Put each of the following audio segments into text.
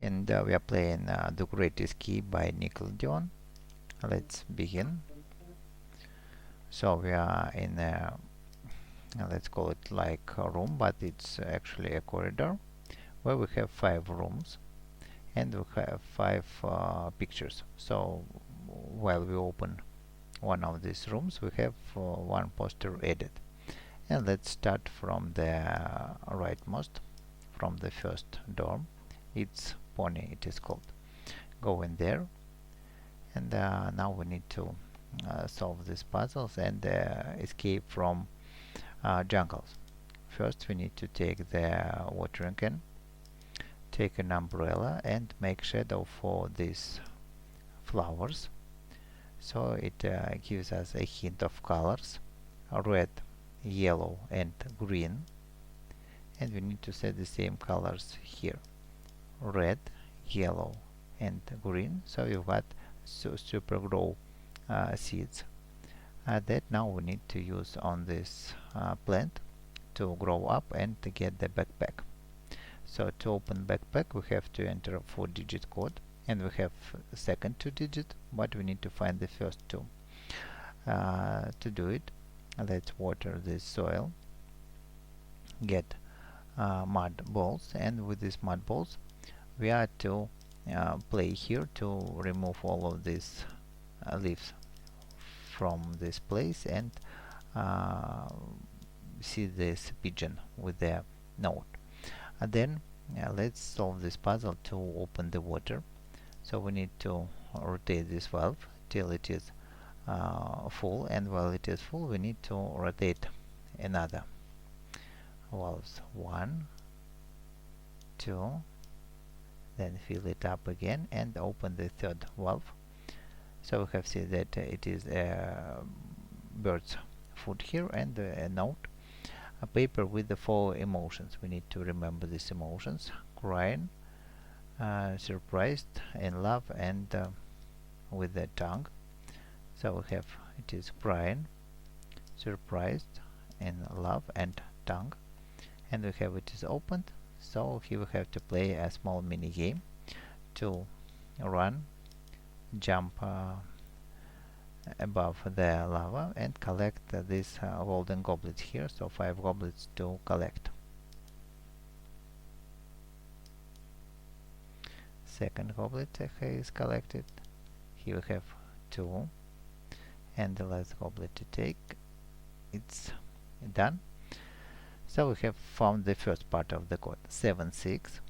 And we are playing The Greatest Key by Nickelodeon. Let's begin. So we are in let's call it like a room, but it's actually a corridor where we have 5 rooms and we have 5 pictures. So while we open one of these rooms, we have one poster added. And let's start from the rightmost, from the first dorm. It's Pony, it is called. Go in there, and now we need to solve these puzzles and escape from jungles. First we need to take the watering can, take an umbrella and make shadow for these flowers, so it gives us a hint of colors: red, yellow and green, and we need to set the same colors here: red, yellow and green. So you've got super grow seeds that now we need to use on this plant to grow up and to get the backpack. So to open backpack we have to enter a 4-digit code, and we have second 2 digit, but we need to find the first two. To do it, let's water this soil, get mud balls, and with these mud balls we are to play here to remove all of these leaves from this place and uh, see this pigeon with the note. And then let's solve this puzzle to open the water. So we need to rotate this valve till it is full, and while it is full we need to rotate another valves. 1, 2, then fill it up again and open the third valve. So we have seen that it is bird's food here, and a note, a paper with the 4 emotions. We need to remember these emotions: crying, surprised, in love, and with the tongue. So we have, it is crying, surprised, in love and tongue, and we have it is opened. So here we have to play a small mini game to run, jump above the lava and collect these golden goblets here. So 5 goblets to collect. Second goblet is collected. Here we have 2, and the last goblet to take. It's done. So we have found the first part of the code: 7 6.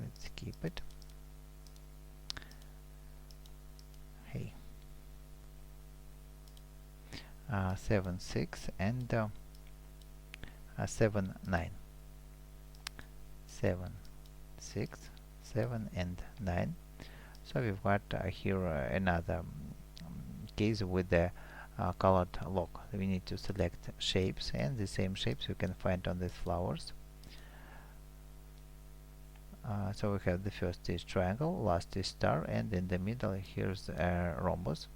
Let's keep it. Hey, 7 6 and 7 9. 7 6 7 and 9. So we've got here another case with the colored lock. We need to select shapes, and the same shapes we can find on these flowers. So we have the first is triangle, last is star, and in the middle here's a rhombus.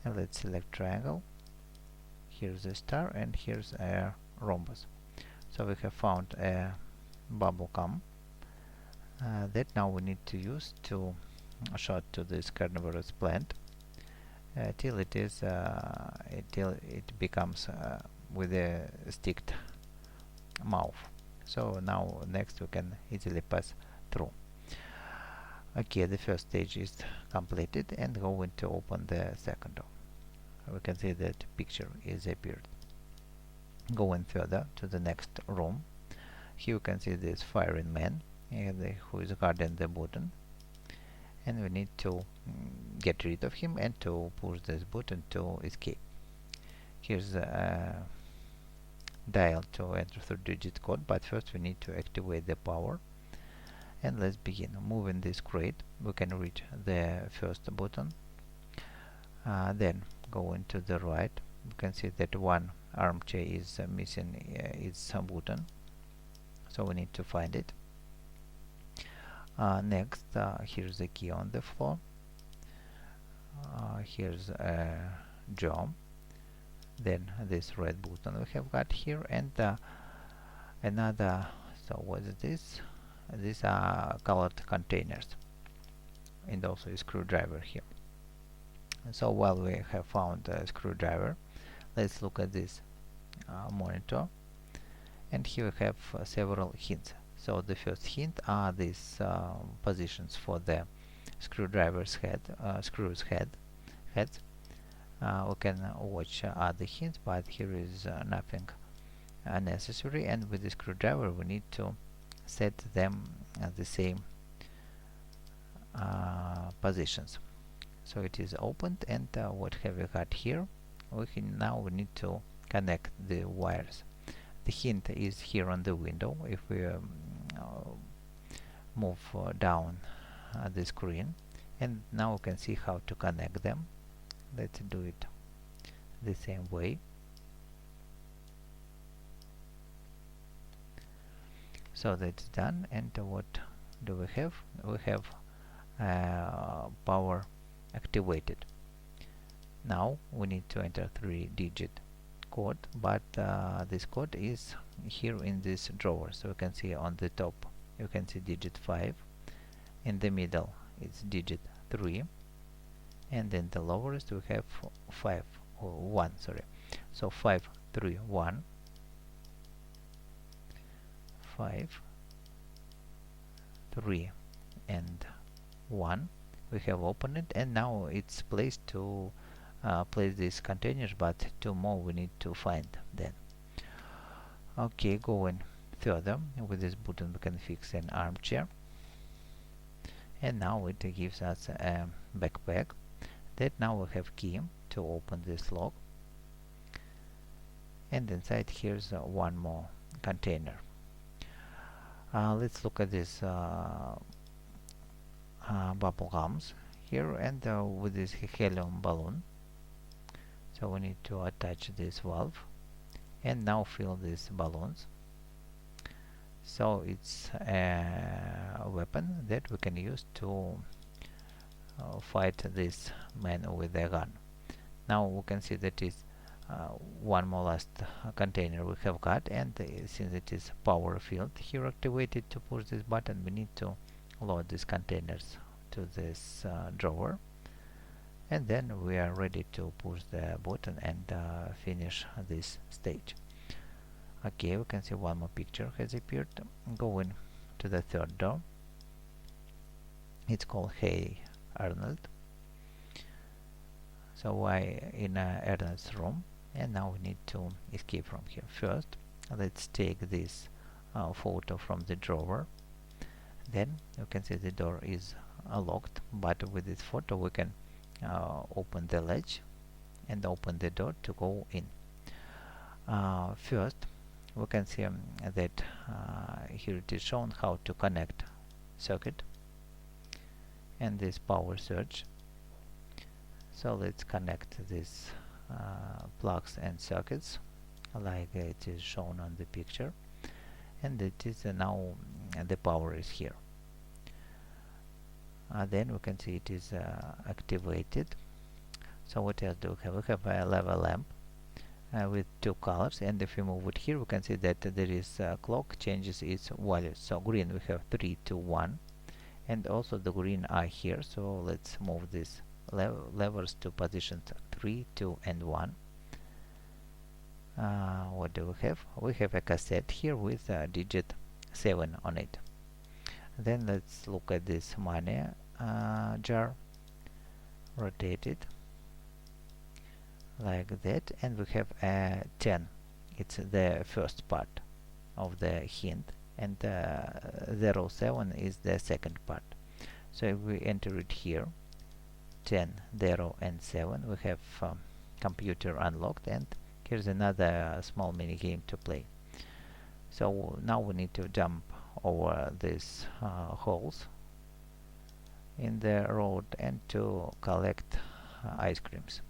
And let's select triangle, here's a star, and here's a rhombus. So we have found a bubble gum that now we need to use to shot to this carnivorous plant till it is till it becomes with a sticked mouth. So now next we can easily pass through. Okay, the first stage is completed, and going to open the second door. We can see that picture is appeared. Going further to the next room, here you can see this firing man who is guarding the button, and we need to get rid of him and to push this button to escape. Here's a dial to enter 3-digit code, but first we need to activate the power. And let's begin. Moving this crate, we can reach the first button. Then going to the right, we can see that one armchair is missing its button, so we need to find it. Next, here's the key on the floor. Here's a jump. Then this red button we have got here, and another. So what is this? These are colored containers, and also a screwdriver here. So while we have found a screwdriver, let's look at this monitor, and here we have several hints. So the first hint are these positions for the screwdriver's head, heads. We can watch other hints, but here is nothing necessary, and with the screwdriver we need to set them at the same positions. So it is opened, and what have we got here? We need to connect the wires. The hint is here on the window. If we move down the screen, and now we can see how to connect them. Let's do it the same way. So that's done, and what do we have? We have power activated. Now we need to enter 3-digit code, but this code is here in this drawer. So you can see on the top you can see digit 5, in the middle it's digit 3, and in the lowest we have 5 or 1, sorry. So 5 3 1, 5 3 and 1. We have opened it, and now it's placed to place these containers, but 2 more we need to find then. Okay, going further, with this button we can fix an armchair, and now it gives us a backpack that now we have key to open this lock, and inside here's one more container. Let's look at this bubble gums here, and with this helium balloon. So we need to attach this valve and now fill these balloons. So it's a weapon that we can use to fight this man with a gun. Now we can see that is one more last container we have got, and since it is power field here activated to push this button, we need to load these containers to this drawer, and then we are ready to push the button and finish this stage. Okay, we can see one more picture has appeared. Going to the third door. It's called Hey Arnold. So we're in Arnold's room, and now we need to escape from here. First, let's take this photo from the drawer. Then you can see the door is locked, but with this photo we can open the latch and open the door to go in. First, we can see that here it is shown how to connect circuit and this power surge. So let's connect these plugs and circuits like it is shown on the picture, and it is now the power is here. Then we can see it is activated. So what else do we have? We have a level lamp with 2 colors, and if we move it here we can see that there is clock changes its values. So green we have 3 to 1, and also the green are here. So let's move these levers to positions 3, 2 and 1. What do we have? We have a cassette here with digit 7 on it. Then let's look at this money jar. Rotate it like that, and we have a 10. It's the first part of the hint, and 07 is the second part. So if we enter it here, 10, 0 and 7, we have computer unlocked, and here's another small mini game to play. So now we need to jump over these holes in the road and to collect ice creams.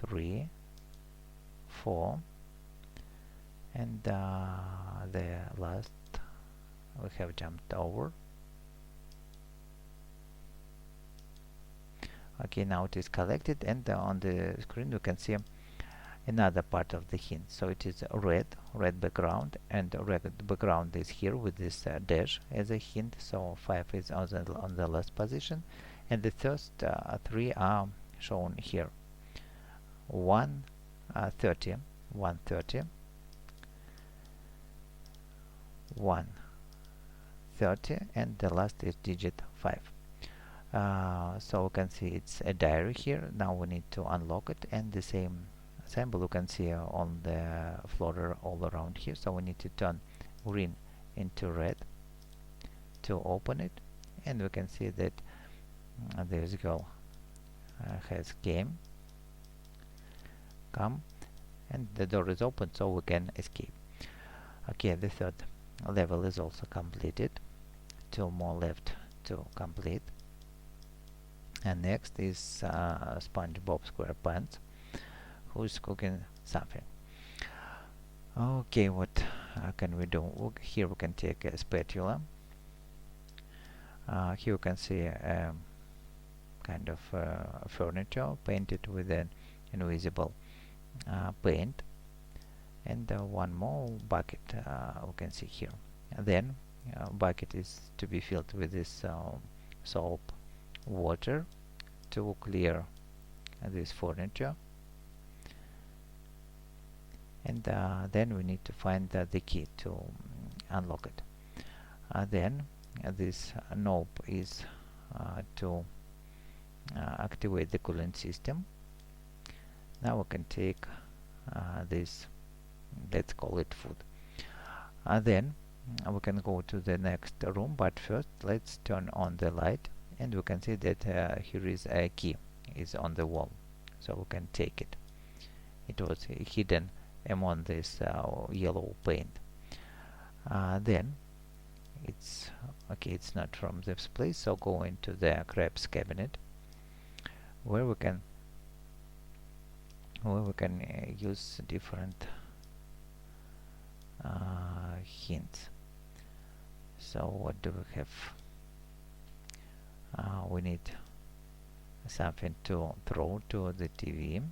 3, 4, and the last we have jumped over. Okay, now it is collected, and on the screen you can see another part of the hint. So it is red background, and red background is here with this dash as a hint. So 5 is on the last position, and the first three are shown here: 130, 130, 130, and the last is digit 5. So we can see it's a diary here. Now we need to unlock it, and the same symbol you can see on the floor all around here. So we need to turn green into red to open it, and we can see that this girl has come, and the door is open, so we can escape. Okay, the third level is also completed. Two more left to complete. And next is SpongeBob SquarePants, who's cooking something. Okay, what can we do? Here we can take a spatula. Here you can see kind of furniture painted with an invisible paint, and one more bucket we can see here. And then bucket is to be filled with this soap water to clear this furniture, and then we need to find the key to unlock it. Then this knob is to activate the cooling system. Now we can take this, let's call it food. Then we can go to the next room, but first let's turn on the light, and we can see that here is a key is on the wall, so we can take it. It was hidden among this yellow paint. Then it's okay, it's not from this place, so go into the crabs cabinet, where we can use different hints. So what do we have? We need something to throw to the TV,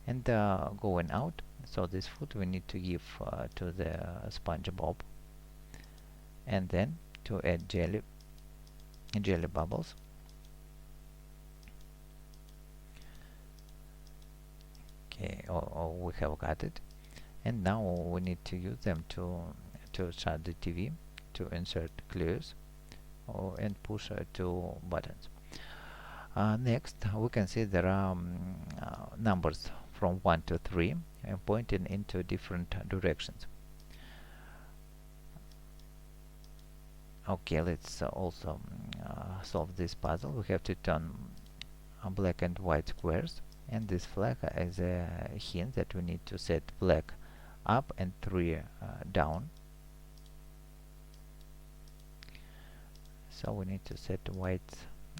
and going out. So this food we need to give to the SpongeBob, and then to add jelly bubbles. Okay, we have got it, and now we need to use them to start the TV, to insert clues, and push two buttons. Next, we can see there are numbers from 1 to 3 and pointing into different directions. Okay, let's also solve this puzzle. We have to turn black and white squares, and this flag is a hint that we need to set black up and 3 down. So we need to set white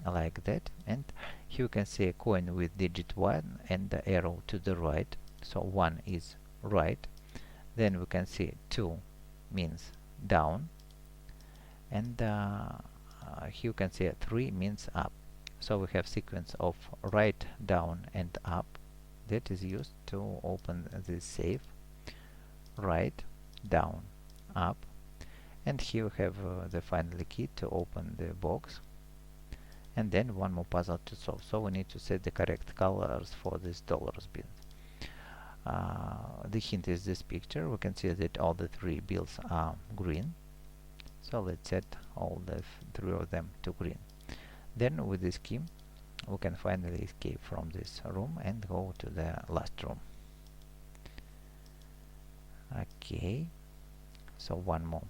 like that, and here you can see a coin with digit 1 and the arrow to the right. So 1 is right, then we can see 2 means down, and here you can see 3 means up. So we have sequence of right, down, and up that is used to open this safe. Right, down, up, and here we have the final key to open the box, and then one more puzzle to solve. So we need to set the correct colors for this dollars bills. The hint is this picture. We can see that all the 3 bills are green, so let's set all the 3 of them to green. Then with this key we can finally escape from this room and go to the last room. Okay, so one more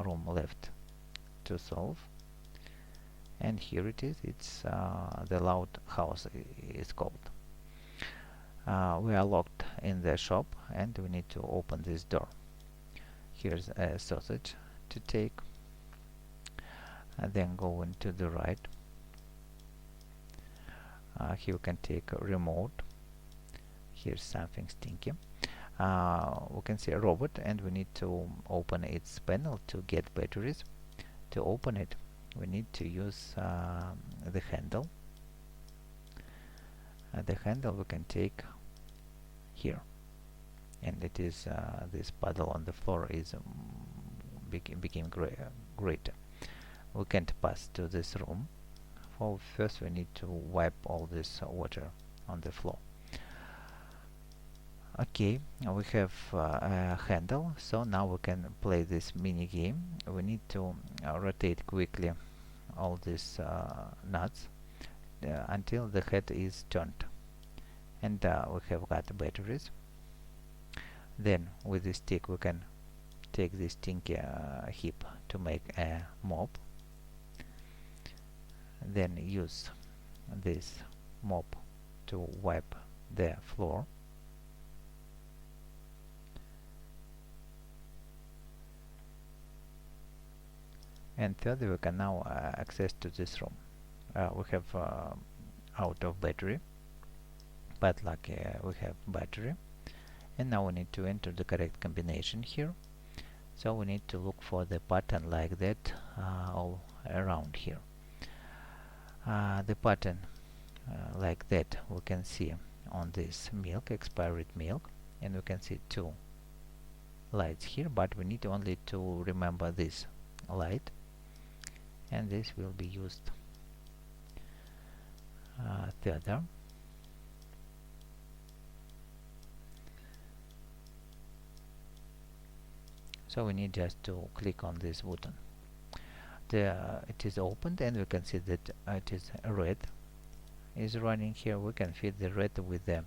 room left to solve, and here it is. It's the loud house is called. We are locked in the shop, and we need to open this door. Here's a sausage to take, and then go into the right. Here you can take a remote. Here's something stinky. We can see a robot, and we need to open its panel to get batteries. To open it, we need to use the handle. The handle we can take here, and it is this puddle on the floor is became greater. We can't pass to this room. First we need to wipe all this water on the floor. Okay, we have a handle, so now we can play this mini game. We need to rotate quickly all these nuts until the head is turned, and we have got batteries. Then with this stick we can take this stinky heap to make a mop, then use this mop to wipe the floor. And thirdly, we can now access to this room. We have out of battery, but lucky we have battery, and now we need to enter the correct combination here. So we need to look for the pattern like that all around here. The pattern like that we can see on this milk, expired milk, and we can see two lights here, but we need only to remember this light, and this will be used further. So we need just to click on this button. It is opened, and we can see that it is red is running here. We can feed the red with the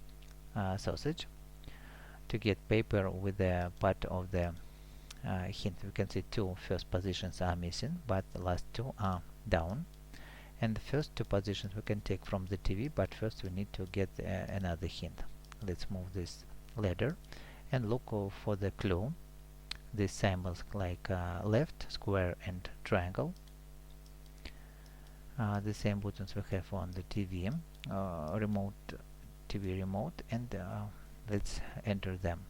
sausage. To get paper with the part of the hint, we can see two first positions are missing, but the last two are down, and the first two positions we can take from the TV, but first we need to get another hint. Let's move this ladder and look for the clue. These symbols like left, square and triangle, the same buttons we have on the TV remote, and let's enter them.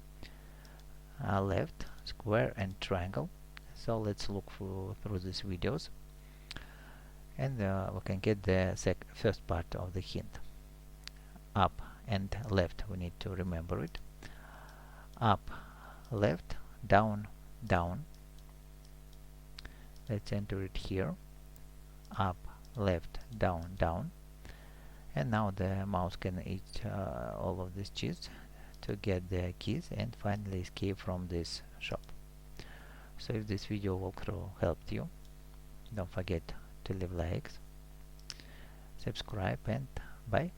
Left, square and triangle. So let's look through these videos, and we can get the first part of the hint. Up and left, we need to remember it. Up, left, down, down. Let's enter it here. Up, left, down, down. And now the mouse can eat all of this cheese to get the keys and finally escape from this shop. So if this video walkthrough helped you, don't forget to leave likes, subscribe, and bye.